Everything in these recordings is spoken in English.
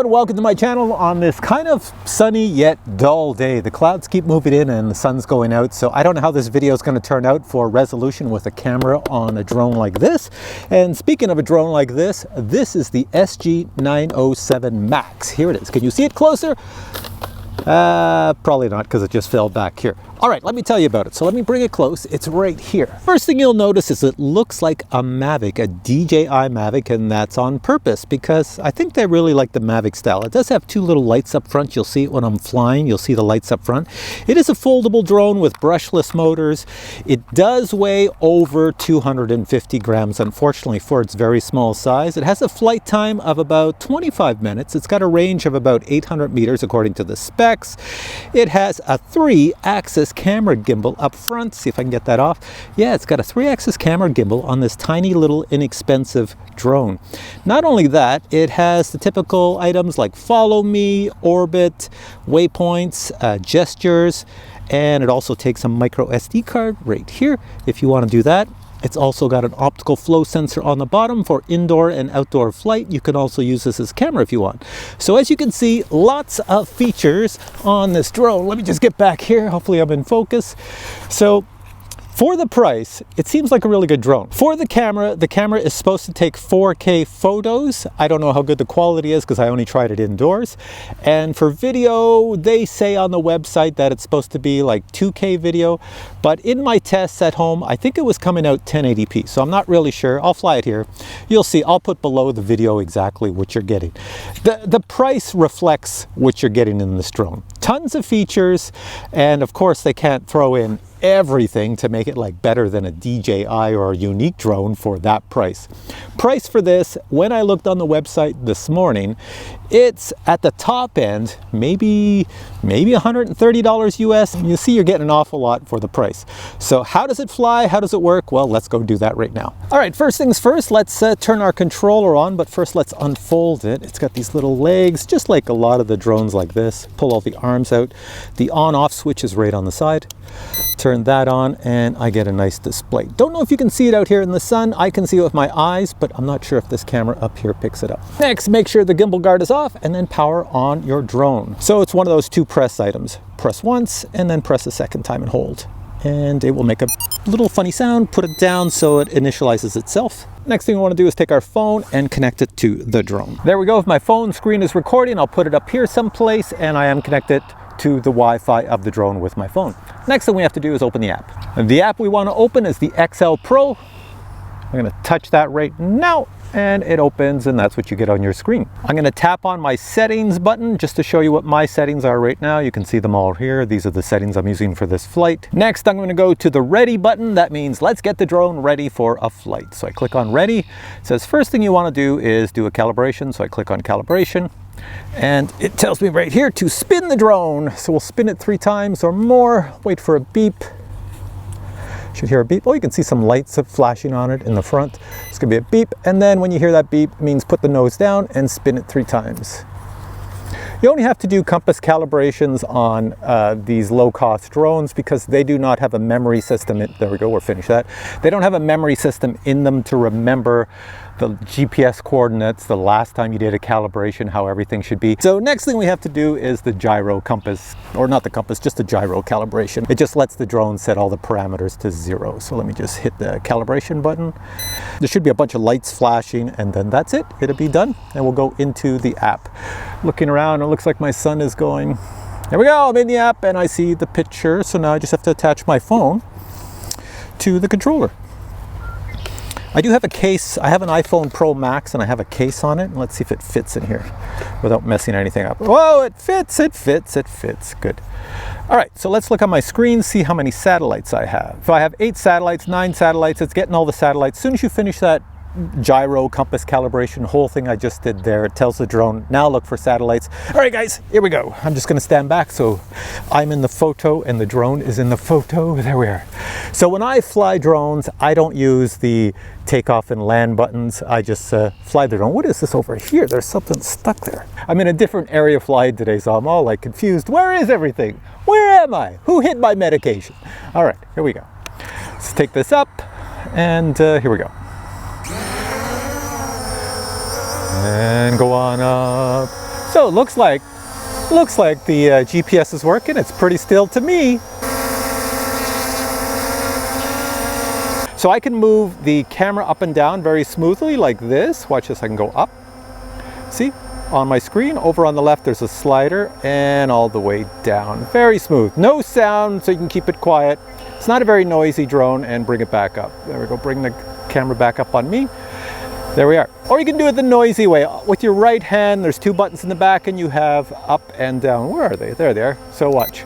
everyone, welcome to my channel on this kind of sunny yet dull day. The clouds keep moving in and the sun's going out, so I don't know how this video is going to turn out for resolution with a camera on a drone like this. And speaking of a drone like this is the SG907 MAX. Here it is. Can you see it closer? Probably not, because it just fell back here. All right, let me tell you about it. So let me bring it close. It's right here. First thing you'll notice is it looks like a Mavic, a DJI Mavic, and that's on purpose because I think they really like the Mavic style. It does have two little lights up front. You'll see it when I'm flying. You'll see the lights up front. It is a foldable drone with brushless motors. It does weigh over 250 grams, unfortunately, for its very small size. It has a flight time of about 25 minutes. It's got a range of about 800 meters according to the specs. It has a 3-axis camera gimbal up front. See if I can get that off. Yeah, it's got a 3-axis camera gimbal on this tiny little inexpensive drone. Not only that, it has the typical items like follow me, orbit, waypoints, gestures, and it also takes a micro SD card right here if you want to do that. It's also got an optical flow sensor on the bottom for indoor and outdoor flight. You can also use this as a camera if you want. So as you can see, lots of features on this drone. Let me just get back here. Hopefully I'm in focus. So for the price, it seems like a really good drone. For the camera is supposed to take 4K photos. I don't know how good the quality is because I only tried it indoors. And for video, they say on the website that it's supposed to be like 2K video. But in my tests at home, I think it was coming out 1080p. So I'm not really sure. I'll fly it here. You'll see. I'll put below the video exactly what you're getting. The price reflects what you're getting in this drone. Tons of features. And of course, they can't throw in everything to make it like better than a DJI or a unique drone for that price. Price for this, when I looked on the website this morning, it's at the top end, maybe $130 US. You see you're getting an awful lot for the price. So how does it fly? How does it work? Well, let's go do that right now. All right, first things first, let's turn our controller on, but first let's unfold it. It's got these little legs, just like a lot of the drones like this. Pull all the arms out. The on-off switch is right on the side. Turn that on and I get a nice display. Don't know if you can see it out here in the sun. I can see it with my eyes, but I'm not sure if this camera up here picks it up. Next, make sure the gimbal guard is off and then power on your drone. So it's one of those two press items. Press once and then press a second time and hold. And it will make a little funny sound. Put it down so it initializes itself. Next thing we want to do is take our phone and connect it to the drone. There we go. If my phone screen is recording, I'll put it up here someplace and I am connected to the Wi-Fi of the drone with my phone. Next thing we have to do is open the app. And the app we want to open is the XL Pro. I'm going to touch that right now and it opens and that's what you get on your screen. I'm going to tap on my settings button just to show you what my settings are right now. You can see them all here. These are the settings I'm using for this flight. Next, I'm going to go to the ready button. That means let's get the drone ready for a flight. So I click on ready. It says first thing you want to do is do a calibration. So I click on calibration. And it tells me right here to spin the drone. So we'll spin it 3 times or more. Wait for a beep. Should hear a beep. Oh, you can see some lights flashing on it in the front. It's gonna be a beep. And then when you hear that beep, it means put the nose down and spin it 3 times. You only have to do compass calibrations on these low-cost drones because they do not have a memory system. There we go, we're finished that. They don't have a memory system in them to remember the GPS coordinates the last time you did a calibration, how everything should be. So next thing we have to do is the gyro compass, or not the compass, just the gyro calibration. It just lets the drone set all the parameters to 0. So let me just hit the calibration button. There should be a bunch of lights flashing and then that's it. It'll be done and we'll go into the app. Looking around, it looks like my son is going. There we go, I'm in the app and I see the picture. So now I just have to attach my phone to the controller. I do have a case. I have an iPhone Pro Max and I have a case on it. Let's see if it fits in here without messing anything up. Whoa, it fits, it fits, it fits. Good. All right, so let's look on my screen, see how many satellites I have. So I have 8 satellites, 9 satellites. It's getting all the satellites. As soon as you finish that gyro compass calibration whole thing I just did there, it tells the drone now look for satellites. All right guys, here we go. I'm just going to stand back so I'm in the photo and the drone is in the photo. There we are. So when I fly drones, I don't use the takeoff and land buttons. I just fly the drone. What is this over here? There's something stuck there. I'm in a different area of flight today, so I'm all like confused. Where is everything? Where am I? Who hit my medication? All right, here we go. Let's take this up and here we go. And go on up, So it looks like the GPS is working. It's pretty still to me. So I can move the camera up and down very smoothly like this. Watch this, I can go up. See, on my screen, over on the left, there's a slider, and all the way down. Very smooth. No sound, so you can keep it quiet. It's not a very noisy drone, and bring it back up. There we go, bring the camera back up on me. There we are. Or you can do it the noisy way. With your right hand, there's two buttons in the back, and you have up and down. Where are they? There they are. So watch.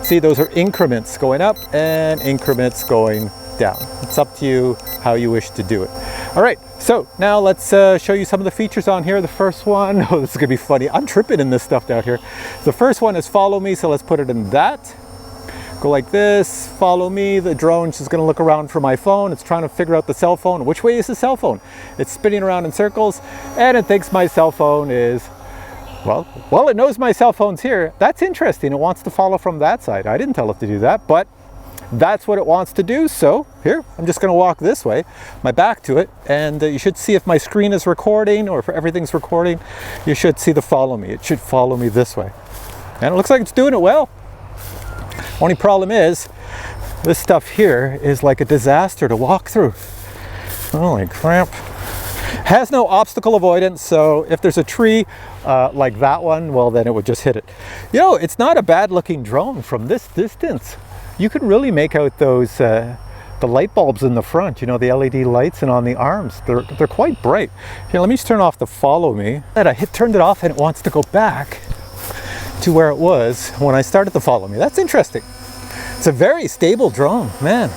See, those are increments going up and increments going down. It's up to you how you wish to do it. All right, so now let's show you some of the features on here. The first one, oh, this is gonna be funny. I'm tripping in this stuff down here. The first one is follow me, so let's put it in that. Go like this, follow me. The drone's just gonna look around for my phone. It's trying to figure out the cell phone. Which way is the cell phone? It's spinning around in circles, and it thinks my cell phone is, well, it knows my cell phone's here. That's interesting. It wants to follow from that side. I didn't tell it to do that, but that's what it wants to do. So here, I'm just going to walk this way, my back to it, and you should see if my screen is recording or if everything's recording. You should see the follow me. It should follow me this way. And it looks like it's doing it well. Only problem is, this stuff here is like a disaster to walk through. Holy crap. Has no obstacle avoidance, so if there's a tree like that one, well, then it would just hit it. You know, it's not a bad looking drone from this distance. You can really make out those the light bulbs in the front, you know, the LED lights, and on the arms. They're quite bright. Here, let me just turn off the follow me. And I turned it off, and it wants to go back to where it was when I started the follow me. That's interesting. It's a very stable drone, man.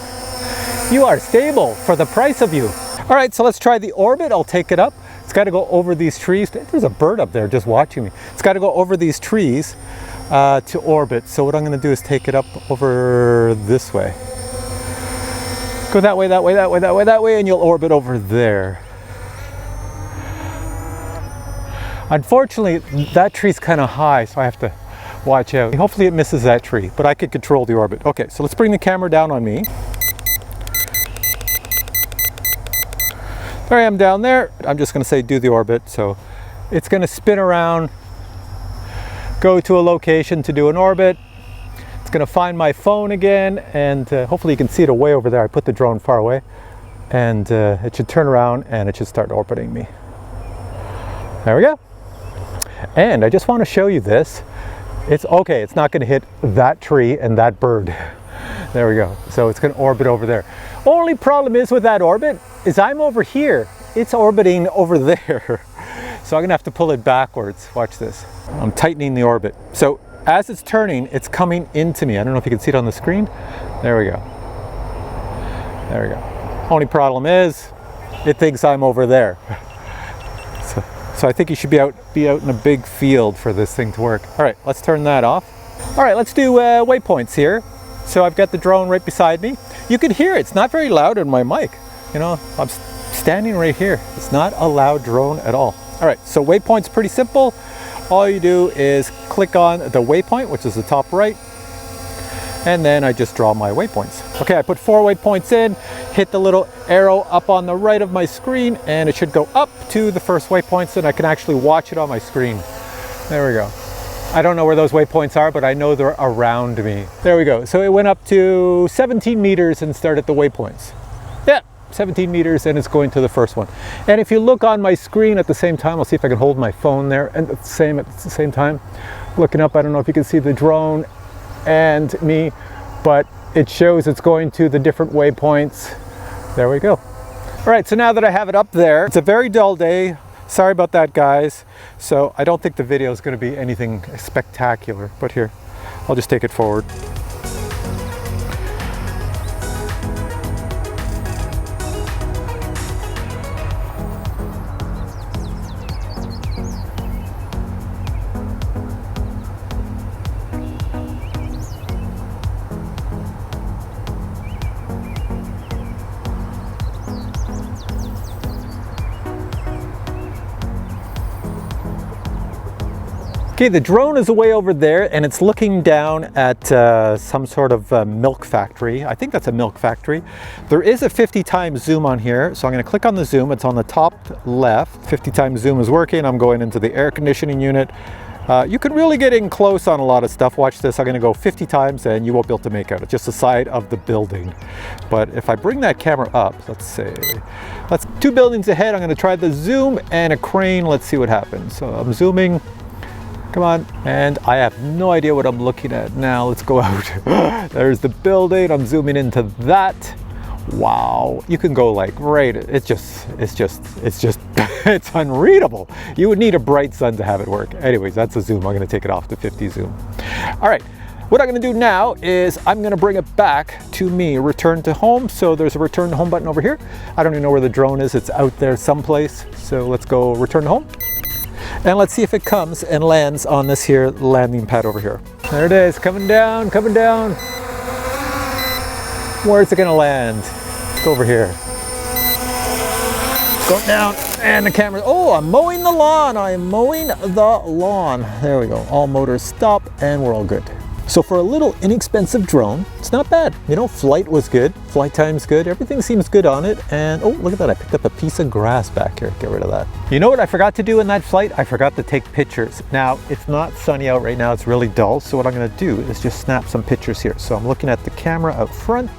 You are stable for the price of you. All right, so let's try the orbit. I'll take it up. It's got to go over these trees. There's a bird up there just watching me. It's got to go over these trees to orbit. So what I'm going to do is take it up over this way. Go that way, that way, that way, that way, that way, and you'll orbit over there. Unfortunately, that tree's kind of high, so I have to watch out. Hopefully it misses that tree, but I could control the orbit. Okay, so let's bring the camera down on me. There I am down there. I'm just going to say do the orbit. So it's going to spin around, go to a location to do an orbit. It's going to find my phone again, and hopefully you can see it way over there. I put the drone far away, and it should turn around and it should start orbiting me. There we go. And I just want to show you this. It's okay. It's not going to hit that tree and that bird. There we go. So it's going to orbit over there. Only problem is with that orbit is I'm over here. It's orbiting over there. So I'm going to have to pull it backwards. Watch this. I'm tightening the orbit. So as it's turning, it's coming into me. I don't know if you can see it on the screen. There we go. There we go. Only problem is it thinks I'm over there. So I think you should be out in a big field for this thing to work. All right, let's turn that off. All right, let's do waypoints here. So I've got the drone right beside me. You can hear it. It's not very loud in my mic. You know, I'm standing right here. It's not a loud drone at all. All right, so waypoint's pretty simple. All you do is click on the waypoint, which is the top right, and then I just draw my waypoints. Okay, I put 4 waypoints in, hit the little arrow up on the right of my screen, and it should go up to the first waypoints, and I can actually watch it on my screen. There we go. I don't know where those waypoints are, but I know they're around me. There we go. So it went up to 17 meters and started the waypoints. Yeah, 17 meters, and it's going to the first one. And if you look on my screen at the same time, I'll see if I can hold my phone there and at the same time. Looking up, I don't know if you can see the drone and me, but it shows it's going to the different waypoints. There we go. All right, so now that I have it up there, it's a very dull day. Sorry about that, guys. So I don't think the video is going to be anything spectacular, but here, I'll just take it forward. Okay, the drone is away over there and it's looking down at some sort of milk factory. I think that's a milk factory. There is a 50 times zoom on here, so I'm going to click on the zoom. It's on the top left. 50 times zoom is working. I'm going into the air conditioning unit. You can really get in close on a lot of stuff. Watch this. I'm going to go 50 times and you won't be able to make out. It's just the side of the building. But if I bring that camera up, let's say, that's 2 buildings ahead. I'm going to try the zoom and a crane. Let's see what happens. So I'm zooming. Come on. And I have no idea what I'm looking at now. Let's go out. There's the building. I'm zooming into that. Wow. You can go like right. It's just, it's unreadable. You would need a bright sun to have it work. Anyways, that's a zoom. I'm going to take it off to 50 zoom. All right. What I'm going to do now is I'm going to bring it back to me, return to home. So there's a return to home button over here. I don't even know where the drone is. It's out there someplace. So let's go return to home. And let's see if it comes and lands on this here landing pad over here. There it is, coming down, coming down. Where's it gonna land? Let's go over here. Going down, and the camera, oh, I'm mowing the lawn. I'm mowing the lawn. There we go, all motors stop and we're all good. So for a little inexpensive drone, it's not bad. You know, flight was good, flight time's good, everything seems good on it. And oh, look at that, I picked up a piece of grass back here. Get rid of that. You know what I forgot to do in that flight? I forgot to take pictures. Now, it's not sunny out right now, it's really dull. So what I'm gonna do is just snap some pictures here. So I'm looking at the camera out front.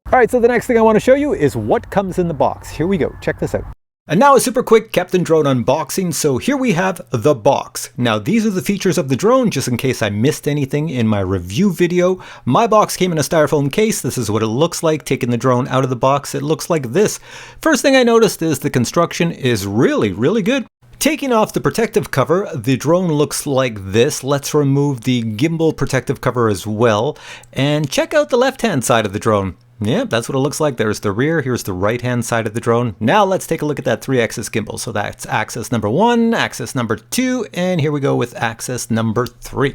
All right, so the next thing I want to show you is what comes in the box. Here we go, check this out. And now a super quick Captain Drone unboxing. So here we have the box. Now these are the features of the drone, just in case I missed anything in my review video. My box came in a styrofoam case. This is what it looks like. Taking the drone out of the box, it looks like this. First thing I noticed is the construction is really, really good. Taking off the protective cover, the drone looks like this. Let's remove the gimbal protective cover as well. And check out the left-hand side of the drone. Yeah, that's what it looks like. There's the rear. Here's the right-hand side of the drone. Now let's take a look at that 3-axis gimbal. So that's axis number 1, axis number 2, and here we go with axis number 3.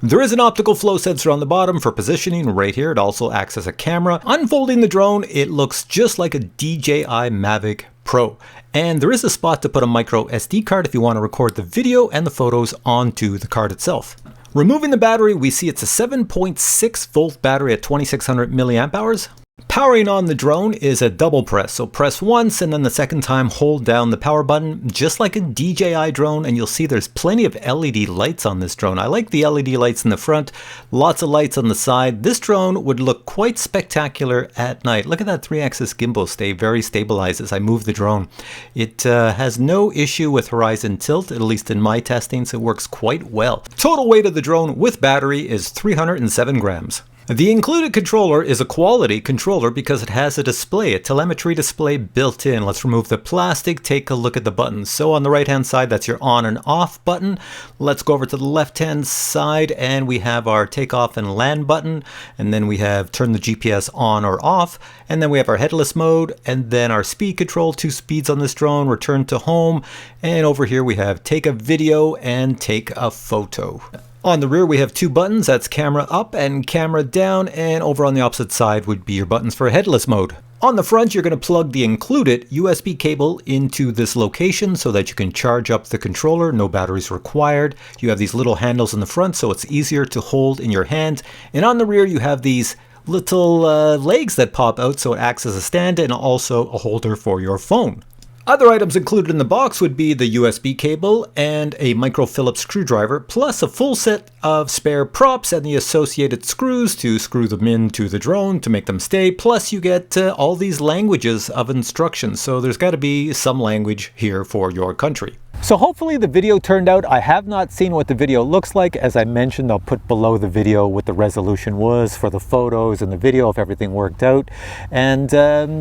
There is an optical flow sensor on the bottom for positioning right here. It also acts as a camera. Unfolding the drone, it looks just like a DJI Mavic Pro. And there is a spot to put a micro SD card if you want to record the video and the photos onto the card itself. Removing the battery, we see it's a 7.6 volt battery at 2600 milliamp hours. Powering on the drone is a double press, so press once and then the second time hold down the power button, just like a DJI drone, and you'll see there's plenty of LED lights on this drone. I like the LED lights in the front, lots of lights on the side. This drone would look quite spectacular at night. Look at that 3-axis gimbal stay very stabilized as I move the drone. It has no issue with horizon tilt, at least in my testing, so it works quite well. Total weight of the drone with battery is 307 grams. The included controller is a quality controller because it has a display, a telemetry display built in. Let's remove the plastic, take a look at the buttons. So on the right hand side, that's your on and off button. Let's go over to the left hand side and we have our takeoff and land button. And then we have turn the GPS on or off. And then we have our headless mode and then our speed control, 2 speeds on this drone, return to home. And over here we have take a video and take a photo. On the rear we have 2 buttons, that's camera up and camera down, and over on the opposite side would be your buttons for headless mode. On the front you're going to plug the included USB cable into this location so that you can charge up the controller, no batteries required. You have these little handles in the front so it's easier to hold in your hand, and on the rear you have these little legs that pop out so it acts as a stand and also a holder for your phone. Other items included in the box would be the USB cable and a micro Phillips screwdriver, plus a full set of spare props and the associated screws to screw them into the drone to make them stay. Plus you get all these languages of instructions, so there's got to be some language here for your country. So hopefully the video turned out. I have not seen what the video looks like. As I mentioned, I'll put below the video what the resolution was for the photos and the video if everything worked out. And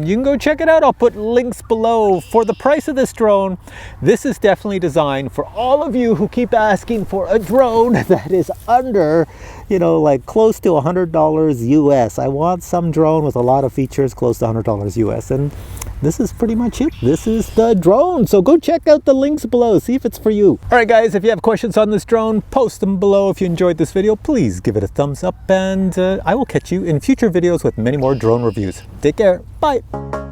you can go check it out. I'll put links below. For the price of this drone, this is definitely designed for all of you who keep asking for a drone that is under, you know, like close to $100 US. I want some drone with a lot of features close to $100 US. And this is pretty much it. This is the drone. So go check out the links below, see if it's for you. All right, guys, if you have questions on this drone, post them below. If you enjoyed this video, please give it a thumbs up, and I will catch you in future videos with many more drone reviews. Take care. Bye.